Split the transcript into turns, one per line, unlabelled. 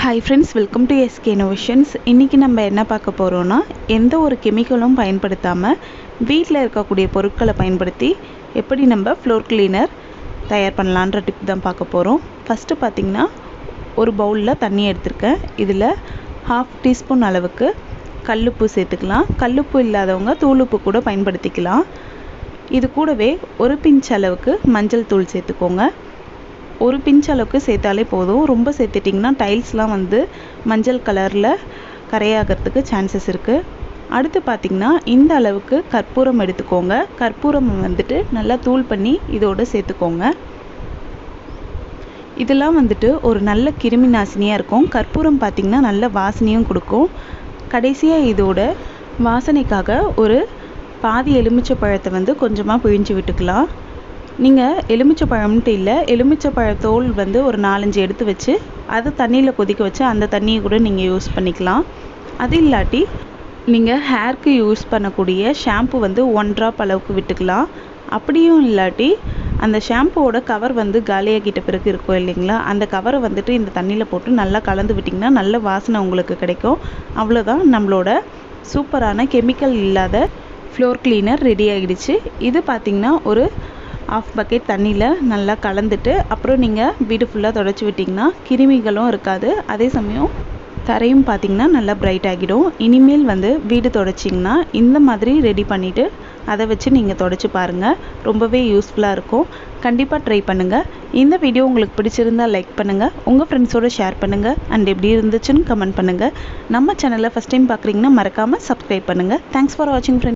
Hi friends, welcome to SK innovations. இன்றைக்கி நம்ம என்ன பார்க்க போகிறோன்னா, எந்த ஒரு கெமிக்கலும் பயன்படுத்தாமல் வீட்டில் இருக்கக்கூடிய பொருட்களை பயன்படுத்தி எப்படி நம்ம ஃப்ளோர் கிளீனர் தயார் பண்ணலான்ற டிப் தான் பார்க்க போகிறோம். ஃபஸ்ட்டு பார்த்திங்கன்னா, ஒரு பவுலில் தண்ணி எடுத்திருக்கேன். இதில் 1/2 டீஸ்பூன் அளவுக்கு கல்லுப்பு சேர்த்துக்கலாம். கல்லுப்பு இல்லாதவங்க தூளுப்பு கூட பயன்படுத்திக்கலாம். இது கூடவே ஒரு பிஞ்ச் அளவுக்கு மஞ்சள் தூள் சேர்த்துக்கோங்க. ஒரு பிஞ்ச் அளவுக்கு சேர்த்தாலே போதும். ரொம்ப சேர்த்துட்டிங்கன்னா டைல்ஸ்லாம் மஞ்சள் கலரில் கரையாகிறதுக்கு சான்சஸ் இருக்குது. அடுத்து பார்த்திங்கன்னா, இந்த அளவுக்கு கற்பூரம் எடுத்துக்கோங்க. கற்பூரம் நல்லா தூள் பண்ணி இதோடு சேர்த்துக்கோங்க. இதெல்லாம் ஒரு நல்ல கிருமி நாசினியாக இருக்கும். கற்பூரம் பார்த்திங்கன்னா நல்ல வாசனையும் கொடுக்கும். கடைசியாக இதோட வாசனைக்காக ஒரு பாதி எலுமிச்சை பழத்தை கொஞ்சமாக பிழிஞ்சு விட்டுக்கலாம். நீங்கள் எலுமிச்சை பழம்ன்ட்டு இல்லை, எலுமிச்சை பழத்தோல் ஒரு 4-5 எடுத்து வச்சு அதை தண்ணியில் கொதிக்க வச்சு அந்த தண்ணியை கூட நீங்கள் யூஸ் பண்ணிக்கலாம். அது இல்லாட்டி நீங்கள் ஹேருக்கு யூஸ் பண்ணக்கூடிய ஷாம்பு 1 ட்ராப் அளவுக்கு விட்டுக்கலாம். அப்படியும் இல்லாட்டி அந்த ஷாம்புவோட கவர் காலியாகிட்ட பிறகு இருக்கும் இல்லைங்களா, அந்த கவரை இந்த தண்ணியில் போட்டு நல்லா கலந்து விட்டிங்கன்னா நல்ல வாசனை உங்களுக்கு கிடைக்கும். அவ்வளோதான், நம்மளோட சூப்பரான கெமிக்கல் இல்லாத ஃப்ளோர் கிளீனர் ரெடி ஆகிடுச்சு. இது பார்த்திங்கன்னா ஒரு 1/2 பக்கெட் தண்ணியில் நல்லா கலந்துட்டு அப்புறம் நீங்கள் வீடு ஃபுல்லாக தொடச்சி விட்டிங்கன்னா கிருமிகளும் இருக்காது. அதே சமயம் தரையும் பார்த்திங்கன்னா நல்லா பிரைட் ஆகிடும். இனிமேல் வீடு தொடச்சிங்கன்னா இந்த மாதிரி ரெடி பண்ணிவிட்டு அதை வச்சு நீங்கள் தொடச்சி பாருங்கள். ரொம்பவே யூஸ்ஃபுல்லாக இருக்கும். கண்டிப்பாக ட்ரை பண்ணுங்கள். இந்த வீடியோ உங்களுக்கு பிடிச்சிருந்தால் லைக் பண்ணுங்கள், உங்கள் ஃப்ரெண்ட்ஸோடு ஷேர் பண்ணுங்கள், அண்ட் எப்படி இருந்துச்சுன்னு கமெண்ட் பண்ணுங்கள். நம்ம சேனலை ஃபஸ்ட் டைம் பார்க்குறீங்கன்னா மறக்காமல் சப்ஸ்கிரைப் பண்ணுங்கள். தேங்க்ஸ் ஃபார் வாட்சிங் ஃப்ரெண்ட்ஸ்.